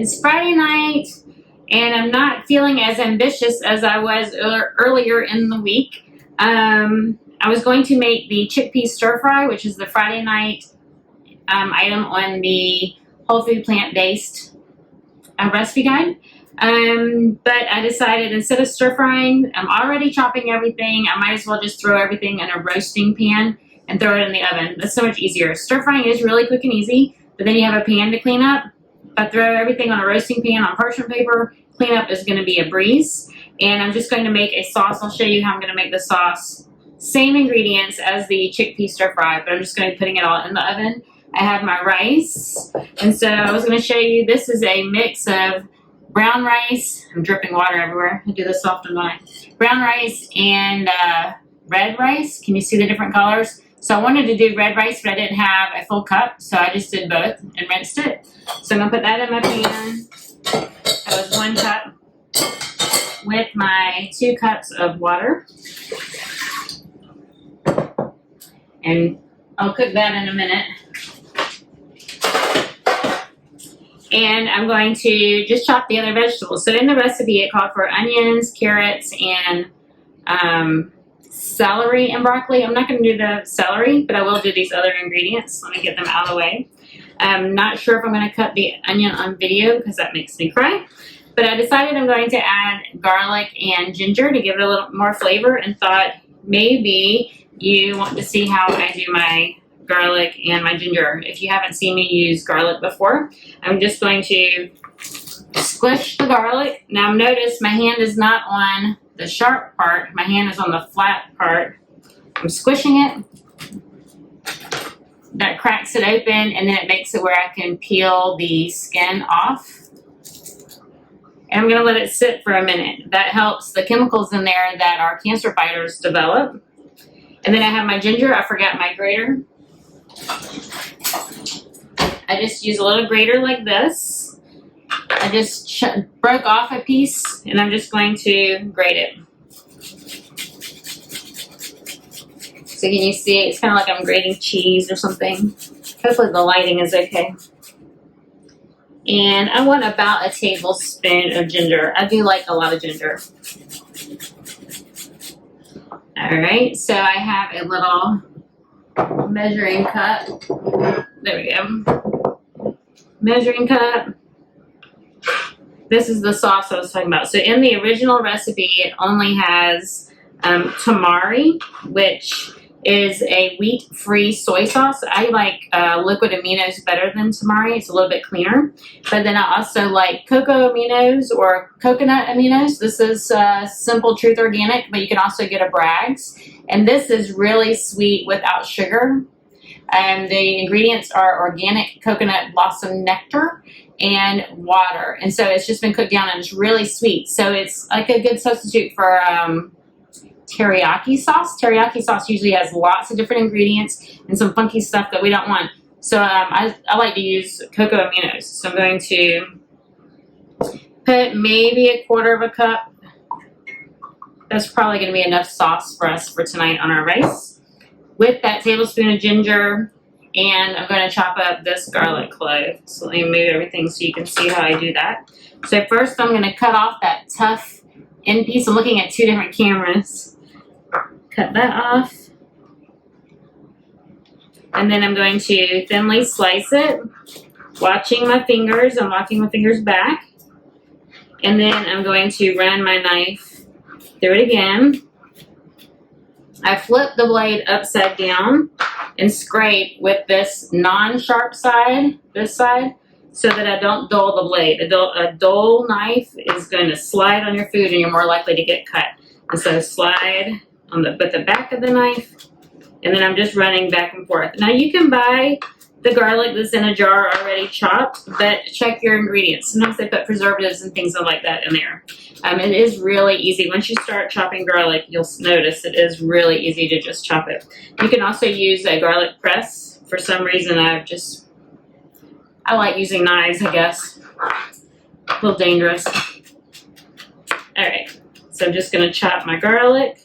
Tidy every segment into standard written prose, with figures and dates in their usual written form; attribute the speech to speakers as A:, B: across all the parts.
A: It's Friday night, and I'm not feeling as ambitious as I was earlier in the week. I was going to make the chickpea stir fry, which is the Friday night item on the whole food plant-based recipe guide. But I decided instead of stir frying, I'm already chopping everything. I might as well just throw everything in a roasting pan and throw it in the oven. That's so much easier. Stir frying is really quick and easy, but then you have a pan to clean up. If I throw everything on a roasting pan on parchment paper, cleanup is going to be a breeze. And I'm just going to make a sauce. I'll show you how I'm going to make the sauce. Same ingredients as the chickpea stir fry, but I'm just going to be putting it all in the oven. I have my rice, and so I was going to show you, this is a mix of brown rice. I'm dripping water everywhere. I do this often, don't I? Brown rice and red rice. Can you see the different colors? So I wanted to do red rice, but I didn't have a full cup, so I just did both and rinsed it. So I'm going to put that in my pan. That was 1 cup with my 2 cups of water. And I'll cook that in a minute. And I'm going to just chop the other vegetables. So in the recipe, it called for onions, carrots, and celery and broccoli. I'm not going to do the celery, but I will do these other ingredients. Let me get them out of the way. I'm not sure if I'm going to cut the onion on video because that makes me cry. But I decided I'm going to add garlic and ginger to give it a little more flavor, and thought maybe you want to see how I do my garlic and my ginger. If you haven't seen me use garlic before, I'm just going to squish the garlic. Now notice my hand is not on the sharp part, my hand is on the flat part. I'm squishing it. That cracks it open, and then it makes it where I can peel the skin off. And I'm going to let it sit for a minute. That helps the chemicals in there that our cancer fighters develop. And then I have my ginger. I forgot my grater. I just use a little grater like this. I just broke off a piece, and I'm just going to grate it. So can you see? It's kind of like I'm grating cheese or something. Hopefully the lighting is okay. And I want about a tablespoon of ginger. I do like a lot of ginger. Alright, so I have a little measuring cup. There we go. Measuring cup. This is the sauce I was talking about. So in the original recipe, it only has tamari, which is a wheat-free soy sauce. I like liquid aminos better than tamari. It's a little bit cleaner. But then I also like cocoa aminos or coconut aminos. This is Simple Truth Organic, but you can also get a Bragg's. And this is really sweet without sugar. The ingredients are organic coconut blossom nectar and water. And so it's just been cooked down, and it's really sweet. So it's like a good substitute for teriyaki sauce. Teriyaki sauce usually has lots of different ingredients and some funky stuff that we don't want. So I like to use cocoa aminos. So I'm going to put maybe 1/4 cup. That's probably going to be enough sauce for us for tonight on our rice. With that tablespoon of ginger, and I'm going to chop up this garlic clove. So let me move everything so you can see how I do that. So first I'm going to cut off that tough end piece. I'm looking at 2 different cameras. Cut that off. And then I'm going to thinly slice it, watching my fingers. I'm walking my fingers back. And then I'm going to run my knife through it again. I flip the blade upside down and scrape with this non-sharp side, this side, so that I don't dull the blade. A dull knife is going to slide on your food, and you're more likely to get cut. And so slide on with the back of the knife, and then I'm just running back and forth. Now you can buy the garlic that's in a jar already chopped, but check your ingredients. Sometimes they put preservatives and things like that in there. It is really easy. Once you start chopping garlic, you'll notice it is really easy to just chop it. You can also use a garlic press. For some reason, I like using knives, I guess. A little dangerous. Alright, so I'm just going to chop my garlic,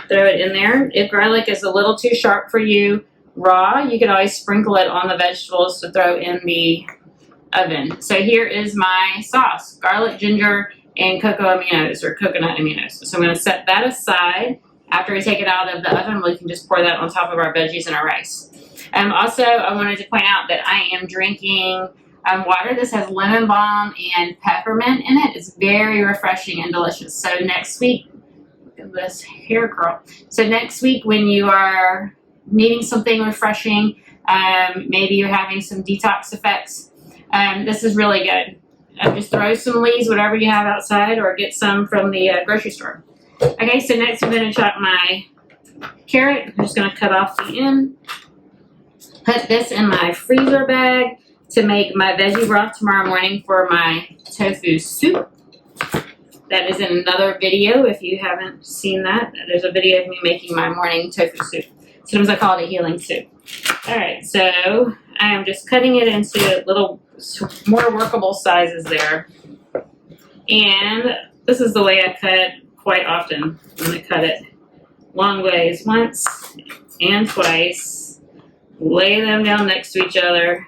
A: throw it in there. If garlic is a little too sharp for you raw, you can always sprinkle it on the vegetables to throw in the oven. So here is my sauce, garlic, ginger, and cocoa aminos or coconut aminos. So I'm going to set that aside. After we take it out of the oven, we can just pour that on top of our veggies and our rice. Also, I wanted to point out that I am drinking water. This has lemon balm and peppermint in it. It's very refreshing and delicious. So next week, look at this hair curl. So next week when you are needing something refreshing, maybe you're having some detox effects, this is really good. Just throw some leaves, whatever you have outside, or get some from the grocery store. Okay, so next I'm going to chop my carrot. I'm just going to cut off the end. Put this in my freezer bag to make my veggie broth tomorrow morning for my tofu soup. That is in another video if you haven't seen that. There's a video of me making my morning tofu soup. Sometimes I call it a healing soup. Alright, so I am just cutting it into little more workable sizes there. And this is the way I cut quite often. I'm going to cut it long ways, once and twice. Lay them down next to each other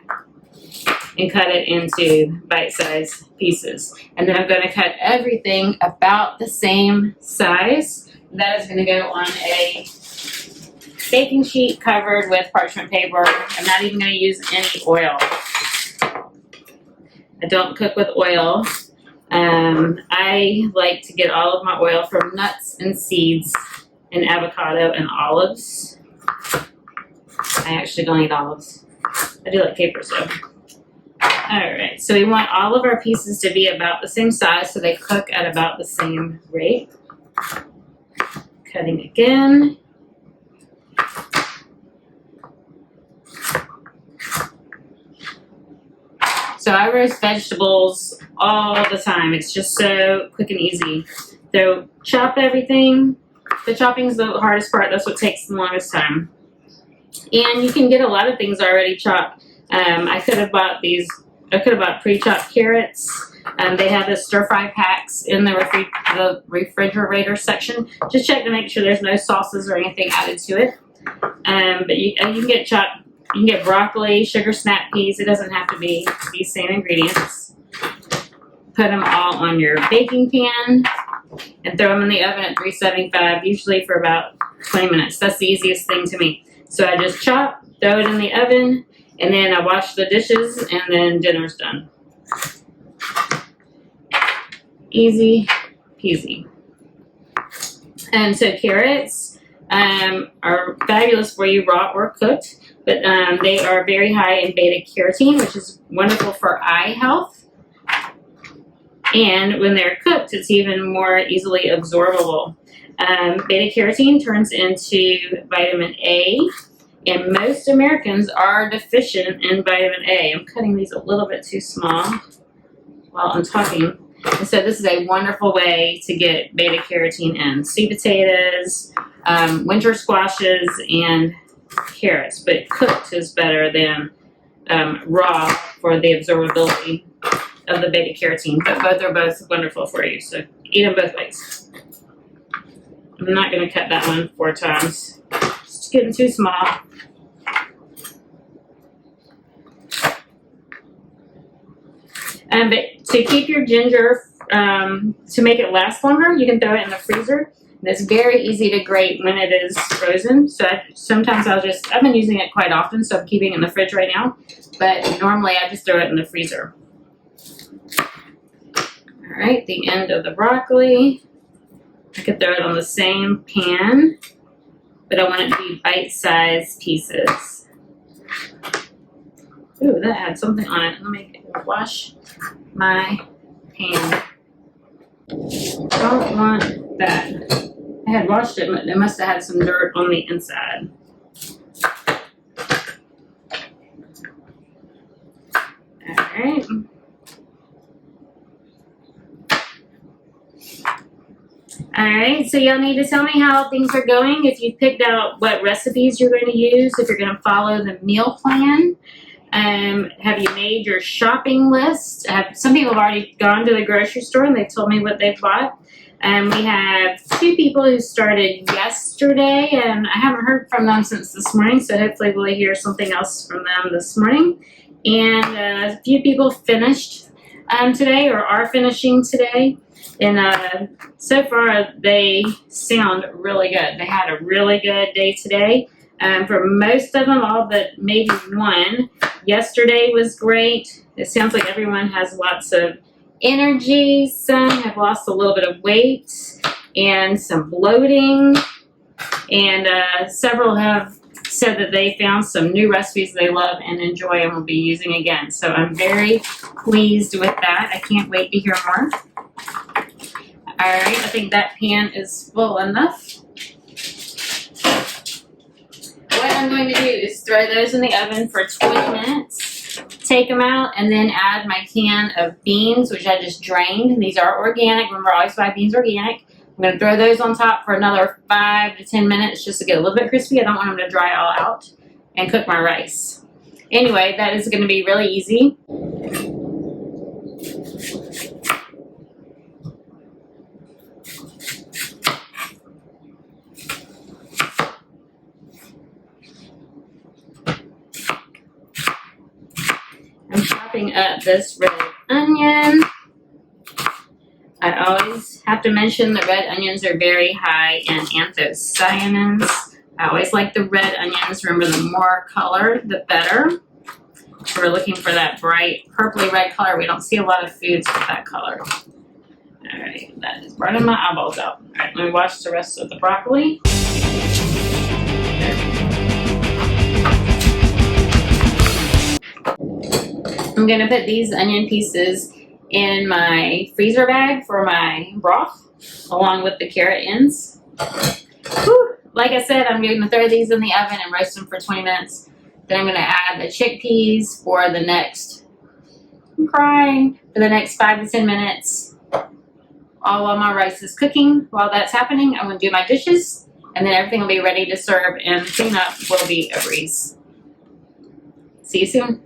A: and cut it into bite-sized pieces. And then I'm going to cut everything about the same size. That is going to go on a baking sheet covered with parchment paper. I'm not even going to use any oil. I don't cook with oil. I like to get all of my oil from nuts and seeds and avocado and olives. I actually don't eat olives. I do like capers though. Alright, so we want all of our pieces to be about the same size so they cook at about the same rate. Cutting again. So I roast vegetables all the time. It's just so quick and easy. So chop everything. The chopping is the hardest part. That's what takes the longest time. And you can get a lot of things already chopped. I could have bought pre-chopped carrots. They have the stir fry packs in the refrigerator section. Just check to make sure there's no sauces or anything added to it. But you can get chopped. You can get broccoli, sugar snap peas. It doesn't have to be these same ingredients. Put them all on your baking pan and throw them in the oven at 375, usually for about 20 minutes. That's the easiest thing to me. So I just chop, throw it in the oven, and then I wash the dishes, and then dinner's done. Easy peasy. And so carrots are fabulous for you raw or cooked. But they are very high in beta-carotene, which is wonderful for eye health. And when they're cooked, it's even more easily absorbable. Beta-carotene turns into vitamin A, and most Americans are deficient in vitamin A. I'm cutting these a little bit too small while I'm talking. And so this is a wonderful way to get beta-carotene in. Sweet potatoes, winter squashes, and carrots, but cooked is better than raw for the absorbability of the beta-carotene. But both are wonderful for you, so eat them both ways. I'm not going to cut that one 4 times. It's getting too small. But to keep your ginger, to make it last longer, you can throw it in the freezer. And it's very easy to grate when it is frozen. So sometimes I've been using it quite often, so I'm keeping it in the fridge right now. But normally I just throw it in the freezer. All right, the end of the broccoli. I could throw it on the same pan, but I want it to be bite-sized pieces. Ooh, that had something on it. Let me wash my pan. Don't want that. I had washed it, but it must have had some dirt on the inside. Alright. Alright, so y'all need to tell me how things are going, if you picked out what recipes you're going to use, if you're going to follow the meal plan. Have you made your shopping list? Some people have already gone to the grocery store and they've told me what they've bought. We have 2 people who started yesterday, and I haven't heard from them since this morning, so hopefully we'll hear something else from them this morning. And a few people finished today or are finishing today. And so far they sound really good. They had a really good day today. For most of them, all but maybe one. Yesterday was great. It sounds like everyone has lots of energy. Some have lost a little bit of weight and some bloating. And several have said that they found some new recipes they love and enjoy and will be using again. So I'm very pleased with that. I can't wait to hear more. All right, I think that pan is full enough. What I'm going to do is throw those in the oven for 20 minutes, take them out, and then add my can of beans, which I just drained. These are organic. Remember, I always buy beans organic. I'm going to throw those on top for another 5 to 10 minutes just to get a little bit crispy. I don't want them to dry all out, and cook my rice. Anyway, that is going to be really easy. I'm chopping up this red onion. I always have to mention the red onions are very high in anthocyanins. I always like the red onions. Remember, the more color, the better. So we're looking for that bright purpley red color. We don't see a lot of foods with that color. All right, that is burning my eyeballs out. All right, let me wash the rest of the broccoli. I'm going to put these onion pieces in my freezer bag for my broth, along with the carrot ends. Whew. Like I said, I'm going to throw these in the oven and roast them for 20 minutes. Then I'm going to add the chickpeas for the next, I'm crying, for the next 5 to 10 minutes. All while my rice is cooking. While that's happening, I'm going to do my dishes, and then everything will be ready to serve, and clean up will be a breeze. See you soon.